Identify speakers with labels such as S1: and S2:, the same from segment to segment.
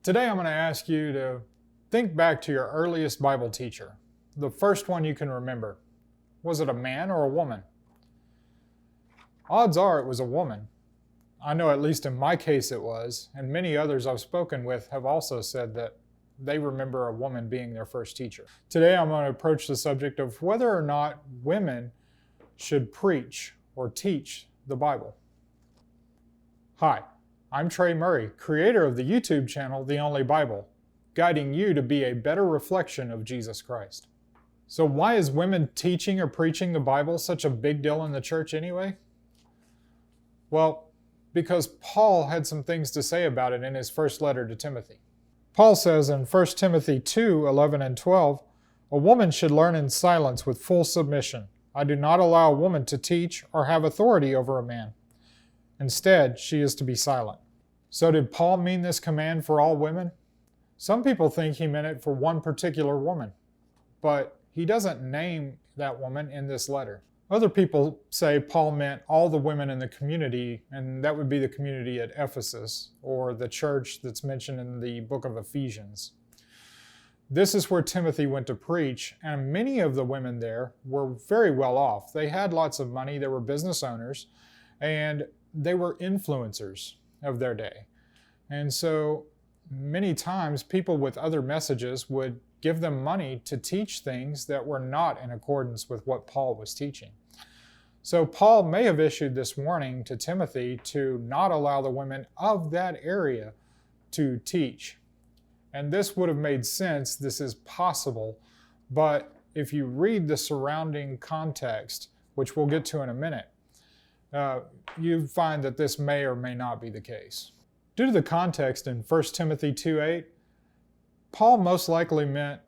S1: Today I'm going to ask you to think back to your earliest Bible teacher, the first one you can remember. Was it a man or a woman? Odds are it was a woman. I know at least in my case it was, and many others I've spoken with have also said that they remember a woman being their first teacher. Today I'm going to approach the subject of whether or not women should preach or teach the Bible. Hi, I'm Trey Murray, creator of the YouTube channel The Only Bible, guiding you to be a better reflection of Jesus Christ. So why is women teaching or preaching the Bible such a big deal in the church anyway? Well, because Paul had some things to say about it in his first letter to Timothy. Paul says in 1 Timothy 2:11 and 12, "A woman should learn in silence with full submission. I do not allow a woman to teach or have authority over a man. Instead, she is to be silent." So did Paul mean this command for all women? Some people think he meant it for one particular woman, but he doesn't name that woman in this letter. Other people say Paul meant all the women in the community, and that would be the community at Ephesus, or the church that's mentioned in the book of Ephesians. This is where Timothy went to preach, and many of the women there were very well off. They had lots of money, they were business owners, and they were influencers of their day. And so many times people with other messages would give them money to teach things that were not in accordance with what Paul was teaching. So Paul may have issued this warning to Timothy to not allow the women of that area to teach. And this would have made sense, this is possible, but if you read the surrounding context, which we'll get to in a minute, you find that this may or may not be the case. Due to the context in 1 Timothy 2:8, Paul most likely meant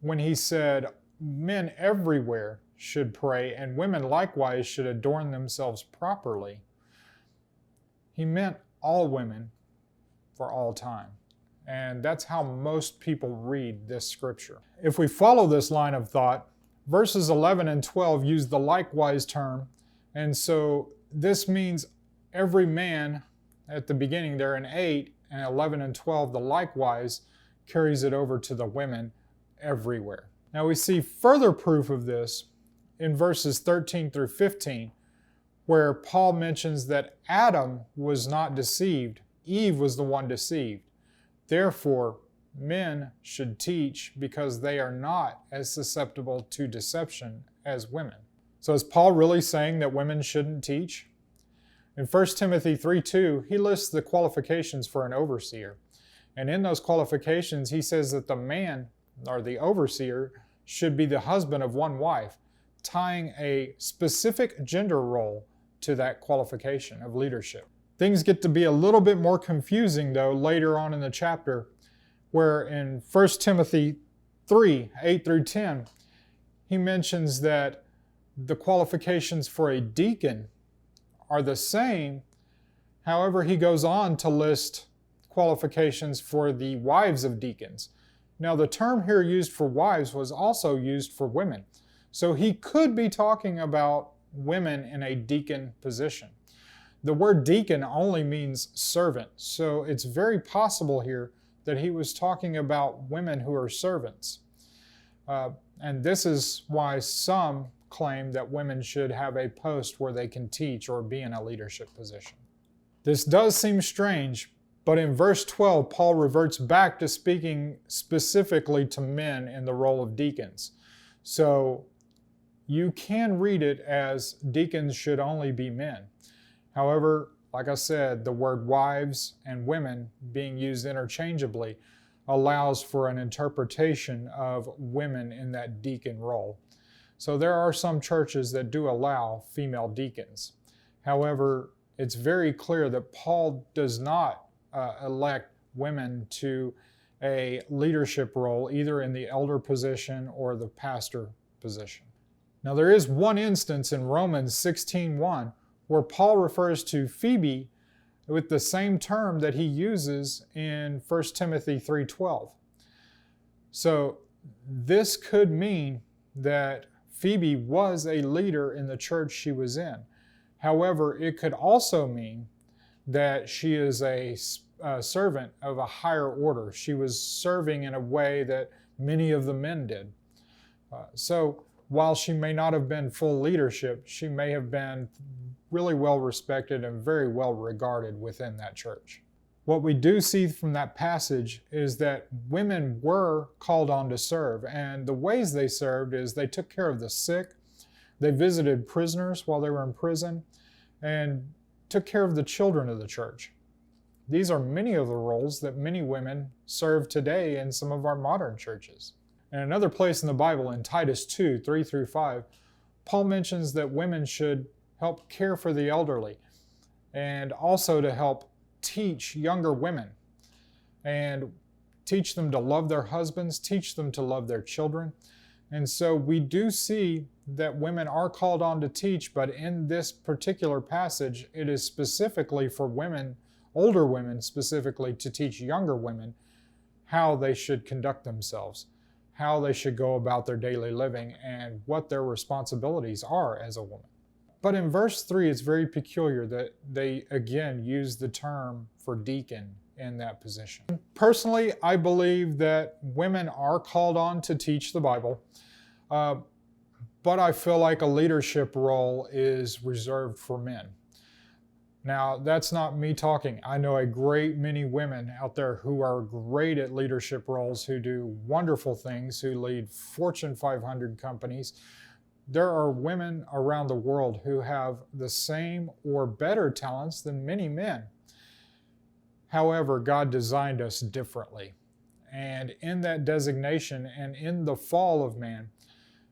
S1: when he said men everywhere should pray and women likewise should adorn themselves properly, he meant all women for all time. And that's how most people read this scripture. If we follow this line of thought, verses 11 and 12 use the likewise term, and so this means every man at the beginning there in 8 and 11 and 12, the likewise carries it over to the women everywhere. Now we see further proof of this in verses 13 through 15, where Paul mentions that Adam was not deceived, Eve was the one deceived. Therefore, men should teach because they are not as susceptible to deception as women. So is Paul really saying that women shouldn't teach? In 1 Timothy 3:2, he lists the qualifications for an overseer. And in those qualifications, he says that the man, or the overseer, should be the husband of one wife, tying a specific gender role to that qualification of leadership. Things get to be a little bit more confusing, though, later on in the chapter, where in 1 Timothy 3:8 through 10, he mentions that the qualifications for a deacon are the same. However, he goes on to list qualifications for the wives of deacons. Now, the term here used for wives was also used for women. So he could be talking about women in a deacon position. The word deacon only means servant, so it's very possible here that he was talking about women who are servants. And this is why some claim that women should have a post where they can teach or be in a leadership position. This does seem strange, but in verse 12, Paul reverts back to speaking specifically to men in the role of deacons. So you can read it as deacons should only be men. However, like I said, the word wives and women being used interchangeably allows for an interpretation of women in that deacon role. So there are some churches that do allow female deacons. However, it's very clear that Paul does not elect women to a leadership role, either in the elder position or the pastor position. Now there is one instance in Romans 16:1 where Paul refers to Phoebe with the same term that he uses in 1 Timothy 3:12. So this could mean that Phoebe was a leader in the church she was in. However, it could also mean that she is a a servant of a higher order. She was serving in a way that many of the men did. So while she may not have been full leadership, she may have been really well respected and very well regarded within that church. What we do see from that passage is that women were called on to serve, and the ways they served is they took care of the sick, they visited prisoners while they were in prison, and took care of the children of the church. These are many of the roles that many women serve today in some of our modern churches. In another place in the Bible, in Titus 2, 3 through 5, Paul mentions that women should help care for the elderly and also to help teach younger women and teach them to love their husbands, teach them to love their children. And so we do see that women are called on to teach, but in this particular passage, it is specifically for women, older women specifically, to teach younger women how they should conduct themselves, how they should go about their daily living, and what their responsibilities are as a woman. But in verse 3, it's very peculiar that they again use the term for deacon in that position. Personally, I believe that women are called on to teach the Bible, but I feel like a leadership role is reserved for men. Now, that's not me talking. I know a great many women out there who are great at leadership roles, who do wonderful things, who lead Fortune 500 companies. There are women around the world who have the same or better talents than many men. However, God designed us differently. And in that designation and in the fall of man,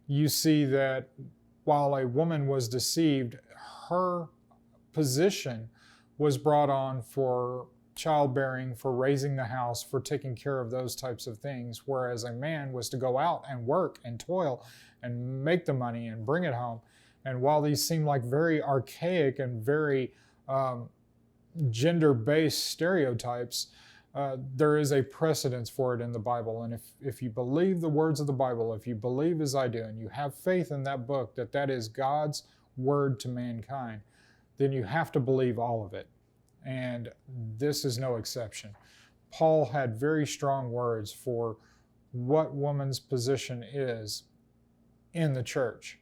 S1: you see that while a woman was deceived, her position was brought on for childbearing, for raising the house, for taking care of those types of things, whereas a man was to go out and work and toil and make the money and bring it home. And while these seem like very archaic and very gender-based stereotypes, there is a precedence for it in the Bible. And if you believe the words of the Bible, if you believe as I do, and you have faith in that book, that that is God's word to mankind, then you have to believe all of it. And this is no exception. Paul had very strong words for what woman's position is in the church.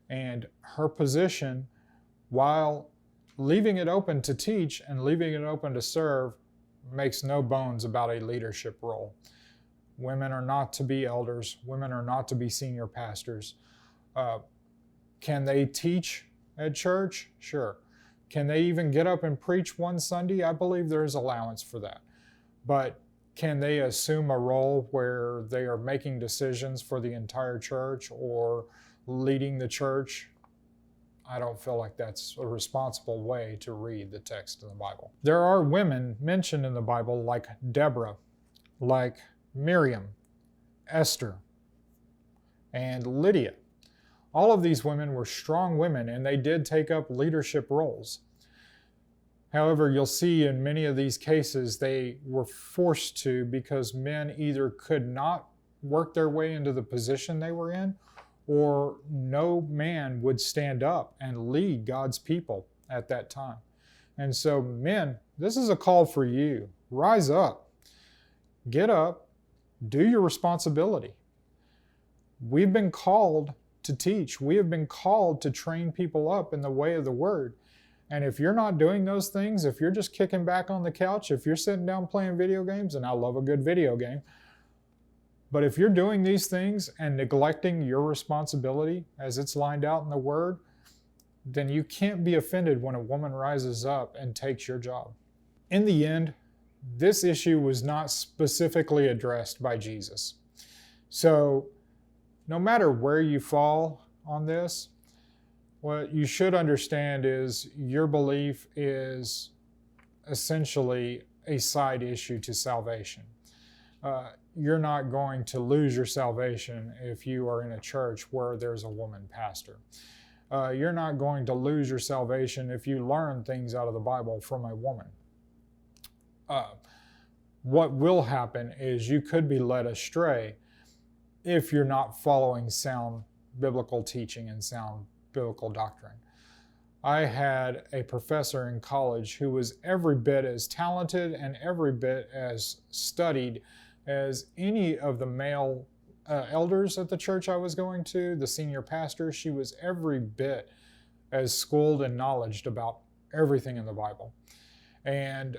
S1: And her position, while leaving it open to teach and leaving it open to serve, makes no bones about a leadership role. Women are not to be elders. Women are not to be senior pastors. Can they teach at church? Sure. Can they even get up and preach one Sunday? I believe there is allowance for that. But can they assume a role where they are making decisions for the entire church or leading the church? I don't feel like that's a responsible way to read the text of the Bible. There are women mentioned in the Bible like Deborah, like Miriam, Esther, and Lydia. All of these women were strong women, and they did take up leadership roles. However, you'll see in many of these cases they were forced to because men either could not work their way into the position they were in, or no man would stand up and lead God's people at that time. And so, men, this is a call for you. Rise up. Get up. Do your responsibility. We've been called to teach. We have been called to train people up in the way of the Word. And if you're not doing those things, if you're just kicking back on the couch, if you're sitting down playing video games, and I love a good video game, but if you're doing these things and neglecting your responsibility as it's lined out in the Word, then you can't be offended when a woman rises up and takes your job. In the end, this issue was not specifically addressed by Jesus. So no matter where you fall on this, what you should understand is your belief is essentially a side issue to salvation. You're not going to lose your salvation if you are in a church where there's a woman pastor. You're not going to lose your salvation if you learn things out of the Bible from a woman. What will happen is you could be led astray if you're not following sound biblical teaching and sound biblical doctrine. I had a professor in college who was every bit as talented and every bit as studied as any of the male elders at the church I was going to, the senior pastor. She was every bit as schooled and knowledgeable about everything in the Bible. And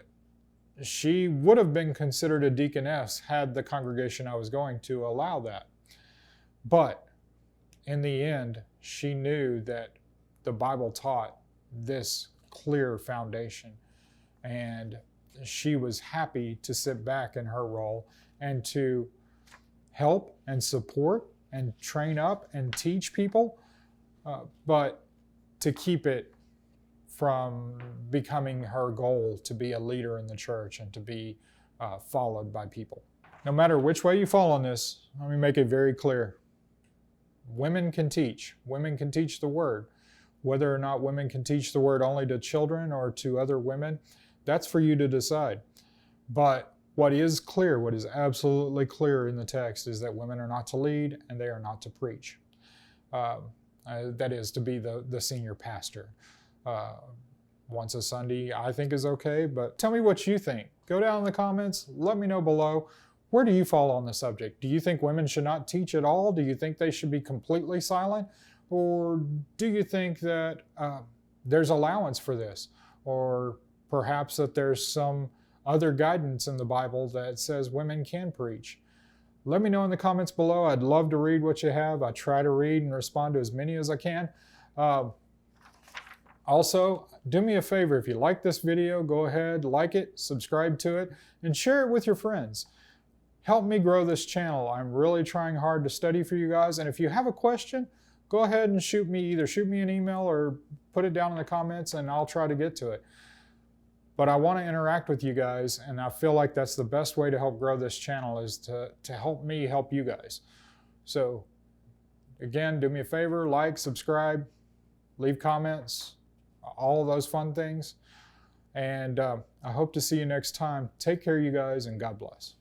S1: she would have been considered a deaconess had the congregation I was going to allow that. But in the end, she knew that the Bible taught this clear foundation. And she was happy to sit back in her role and to help and support and train up and teach people, but to keep it from becoming her goal to be a leader in the church and to be followed by people. No matter which way you fall on this, let me make it very clear. Women can teach. Women can teach the Word. Whether or not women can teach the Word only to children or to other women, that's for you to decide. But what is clear, what is absolutely clear in the text is that women are not to lead and they are not to preach. That is, to be the senior pastor. Once a Sunday, I think is okay, but tell me what you think. Go down in the comments, let me know below. Where do you fall on the subject? Do you think women should not teach at all? Do you think they should be completely silent? Or do you think that there's allowance for this? Or perhaps that there's some other guidance in the Bible that says women can preach? Let me know in the comments below. I'd love to read what you have. I try to read and respond to as many as I can. Also, do me a favor. If you like this video, go ahead, like it, subscribe to it, and share it with your friends. Help me grow this channel. I'm really trying hard to study for you guys. And if you have a question, go ahead and either shoot me an email or put it down in the comments and I'll try to get to it. But I want to interact with you guys, and I feel like that's the best way to help grow this channel is to help me help you guys. So again, do me a favor, like, subscribe, leave comments, all of those fun things. And I hope to see you next time. Take care, you guys, and God bless.